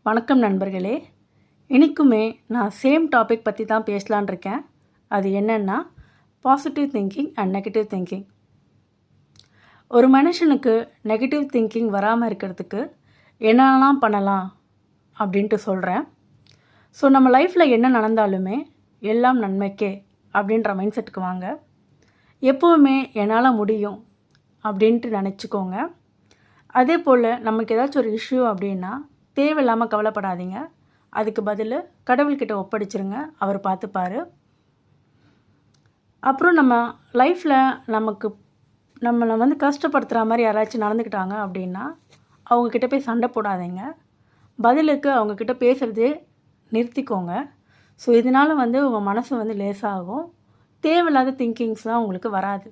வணக்கம் நண்பர்களே. இன்றைக்குமே நான் சேம் டாபிக் பற்றி தான் பேசலான் இருக்கேன். அது என்னென்னா positive thinking and negative thinking. ஒரு மனுஷனுக்கு நெகட்டிவ் திங்கிங் வராமல் இருக்கிறதுக்கு என்னெல்லாம் பண்ணலாம் அப்படின்ட்டு சொல்கிறேன். ஸோ நம்ம லைஃப்பில் என்ன நடந்தாலுமே எல்லாம் நன்மைக்கே அப்படின்ற மைண்ட் செட்டுக்கு வாங்க. எப்போவுமே என்னால் முடியும் அப்படின்ட்டு நினச்சிக்கோங்க. அதே போல் நமக்கு ஏதாச்சும் ஒரு இஷ்யூ அப்படின்னா தேவையில்லாமல் கவலைப்படாதீங்க. அதுக்கு பதில் கடவுள்கிட்ட ஒப்படைச்சிருங்க, அவர் பார்த்துப்பார். அப்புறம் நம்ம லைஃப்பில் நம்மளை கஷ்டப்படுத்துகிற மாதிரி யாராச்சும் நடந்துக்கிட்டாங்க அப்படின்னா அவங்கக்கிட்ட போய் சண்டை போடாதீங்க. பதிலுக்கு அவங்கக்கிட்ட பேசுகிறதே நிறுத்திக்கோங்க. ஸோ இதனால் உங்கள் மனசு லேசாகும். தேவையில்லாத திங்கிங்ஸ்லாம் உங்களுக்கு வராது.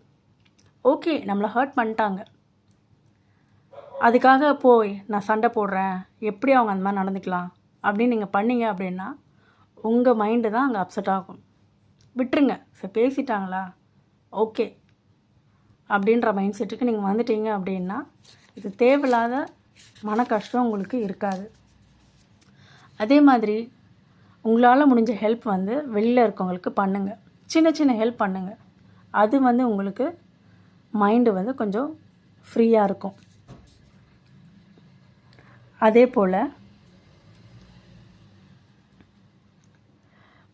ஓகே, நம்மளை ஹர்ட் பண்ணிட்டாங்க, அதுக்காக போய் நான் சண்டை போடுறேன், எப்படி அவங்க அந்த மாதிரி நடந்துக்கலாம் அப்படின்னு நீங்கள் பண்ணீங்க அப்படின்னா உங்கள் மைண்டு தான் அங்கே அப்செட் ஆகும். விட்டுருங்க. சரி, பேசிட்டாங்களா, ஓகே அப்படின்ற மைண்ட் செட்டுக்கு நீங்கள் வந்துட்டீங்க அப்படின்னா இது தேவையில்லாத மன கஷ்டம் உங்களுக்கு இருக்காது. அதே மாதிரி உங்களால் முடிஞ்ச ஹெல்ப் வெளியில் இருக்கவங்களுக்கு பண்ணுங்கள். சின்ன சின்ன ஹெல்ப் பண்ணுங்கள். அது உங்களுக்கு மைண்டு கொஞ்சம் ஃப்ரீயாக இருக்கும். அதே போல்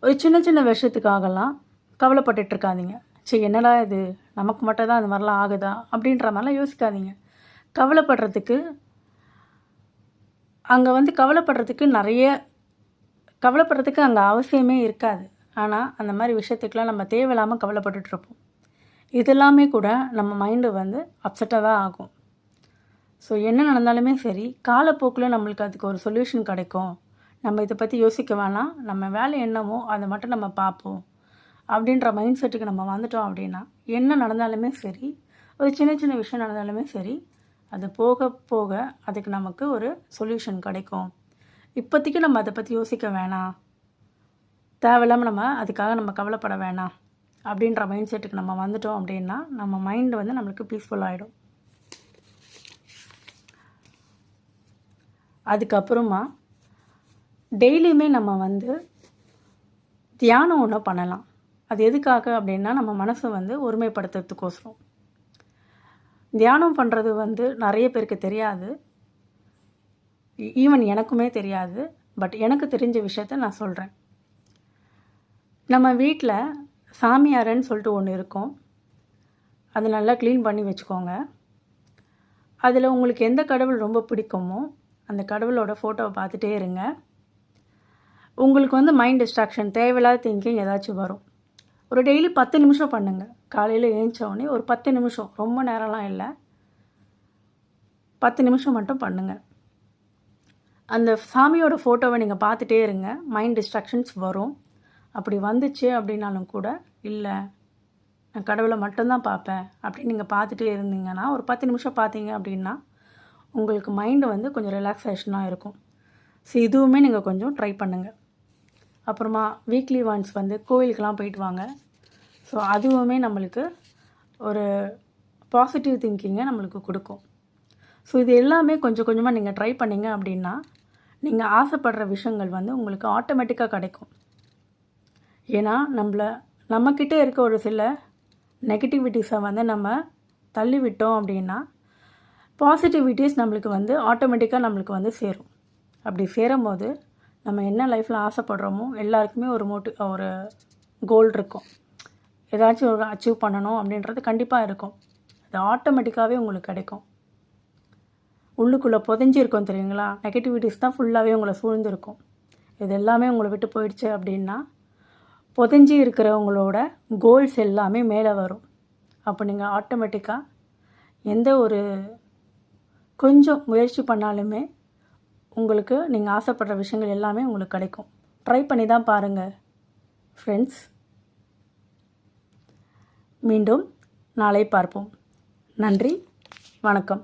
ஒரு சின்ன சின்ன விஷயத்துக்காகலாம் கவலைப்பட்டுட்ருக்காதீங்க. சரி, என்னடா இது, நமக்கு மட்டும் தான் அது மாதிரிலாம் ஆகுதா அப்படின்ற மாதிரிலாம் யோசிக்காதீங்க. கவலைப்படுறதுக்கு அங்கே கவலைப்படுறதுக்கு அங்கே அவசியமே இருக்காது. ஆனால் அந்த மாதிரி விஷயத்துக்கெலாம் நம்ம தேவையில்லாமல் கவலைப்பட்டுட்ருப்போம். இதெல்லாமே கூட நம்ம மைண்டு அப்செட்டாக தான் ஆகும். ஸோ என்ன நடந்தாலுமே சரி, காலப்போக்கில் நம்மளுக்கு அதுக்கு ஒரு சொல்யூஷன் கிடைக்கும். நம்ம இதை பற்றி யோசிக்க வேணாம், நம்ம வேலை என்னமோ அதை மட்டும் நம்ம பார்ப்போம் அப்படின்ற மைண்ட் செட்டுக்கு நம்ம வந்துட்டோம் அப்படின்னா என்ன நடந்தாலுமே சரி, ஒரு சின்ன சின்ன விஷயம் நடந்தாலுமே சரி, அது போக போக அதுக்கு நமக்கு ஒரு சொல்யூஷன் கிடைக்கும். இப்போதைக்கு நம்ம அதை பற்றி யோசிக்க வேணாம், தேவையில்லாமல் அதுக்காக நம்ம கவலைப்பட வேணாம் அப்படின்ற மைண்ட் செட்டுக்கு நம்ம வந்துட்டோம் அப்படின்னா நம்ம மைண்டு நம்மளுக்கு பீஸ்ஃபுல்லாகிடும். அதுக்கப்புறமா டெய்லியுமே நம்ம தியானம் ஒன்று பண்ணலாம். அது எதுக்காக அப்படின்னா நம்ம மனசை ஒருமைப்படுத்துறதுக்கோசரம். தியானம் பண்ணுறது நிறைய பேருக்கு தெரியாது, ஈவன் எனக்குமே தெரியாது. பட் எனக்கு தெரிஞ்ச விஷயத்த நான் சொல்கிறேன். நம்ம வீட்டில் சாமி அறைன்னு சொல்லிட்டு ஒன்று இருக்கும். அது நல்லா க்ளீன் பண்ணி வச்சுக்கோங்க. அதில் உங்களுக்கு எந்த கடவுள் ரொம்ப பிடிக்குமோ அந்த கடவுளோட ஃபோட்டோவை பார்த்துட்டே இருங்க. உங்களுக்கு மைண்ட் டிஸ்ட்ராக்ஷன், தேவையில்லாத திங்கிங் ஏதாச்சும் வரும். ஒரு டெய்லி 10 நிமிஷம் பண்ணுங்கள். காலையில் ஏஞ்சோடனே ஒரு 10 நிமிஷம், ரொம்ப நேரம்லாம் இல்லை, 10 நிமிஷம் மட்டும் பண்ணுங்கள். அந்த சாமியோட ஃபோட்டோவை நீங்கள் பார்த்துட்டே இருங்க. மைண்ட் டிஸ்ட்ராக்ஷன்ஸ் வரும். அப்படி வந்துச்சு அப்படின்னாலும் கூட, இல்லை நான் கடவுளை மட்டும்தான் பார்ப்பேன் அப்படின்னு நீங்கள் பார்த்துட்டே இருந்தீங்கன்னா ஒரு 10 நிமிஷம் பார்த்தீங்க அப்படின்னா உங்களுக்கு மைண்டு கொஞ்சம் ரிலாக்ஸேஷனாக இருக்கும். ஸோ இதுவுமே நீங்கள் கொஞ்சம் ட்ரை பண்ணுங்கள். அப்புறமா வீக்லி ஒன்ஸ் கோவிலுக்கெலாம் போயிட்டு வாங்க. ஸோ அதுவுமே நம்மளுக்கு ஒரு பாசிட்டிவ் திங்கிங்கை நம்மளுக்கு கொடுக்கும். ஸோ இது எல்லாமே கொஞ்சம் கொஞ்சமாக நீங்கள் ட்ரை பண்ணிங்க அப்படின்னா நீங்கள் ஆசைப்படுற விஷயங்கள் உங்களுக்கு ஆட்டோமேட்டிக்காக கிடைக்கும். ஏன்னா நம்மக்கிட்டே இருக்க ஒரு சில நெகட்டிவிட்டிஸை நம்ம தள்ளி விட்டோம் அப்படின்னா பாசிட்டிவிட்டிஸ் நம்மளுக்கு ஆட்டோமேட்டிக்காக நம்மளுக்கு சேரும். அப்படி சேரும்போது நம்ம என்ன லைஃப்பில் ஆசைப்படுறோமோ எல்லாருக்குமே ஒரு கோல் இருக்கும். ஏதாச்சும் ஒரு அச்சீவ் பண்ணணும் அப்படின்றது கண்டிப்பாக இருக்கும். அது ஆட்டோமேட்டிக்காகவே உங்களுக்கு கிடைக்கும். உள்ளுக்குள்ளே புதைஞ்சிருக்கும் தெரியுங்களா, நெகட்டிவிட்டிஸ் தான் ஃபுல்லாகவே உங்களை சூழ்ந்துருக்கும். இது எல்லாமே உங்களை விட்டு போயிடுச்சு அப்படின்னா புதைஞ்சி இருக்கிறவங்களோட கோல்ஸ் எல்லாமே மேலே வரும். அப்போ நீங்கள் ஆட்டோமேட்டிக்காக எந்த ஒரு கொஞ்சம் முயற்சி பண்ணாலுமே உங்களுக்கு நீங்கள் ஆசைப்படுற விஷயங்கள் எல்லாமே உங்களுக்கு கிடைக்கும். ட்ரை பண்ணி தான் பாருங்கள் ஃப்ரெண்ட்ஸ். மீண்டும் நாளை பார்ப்போம். நன்றி, வணக்கம்.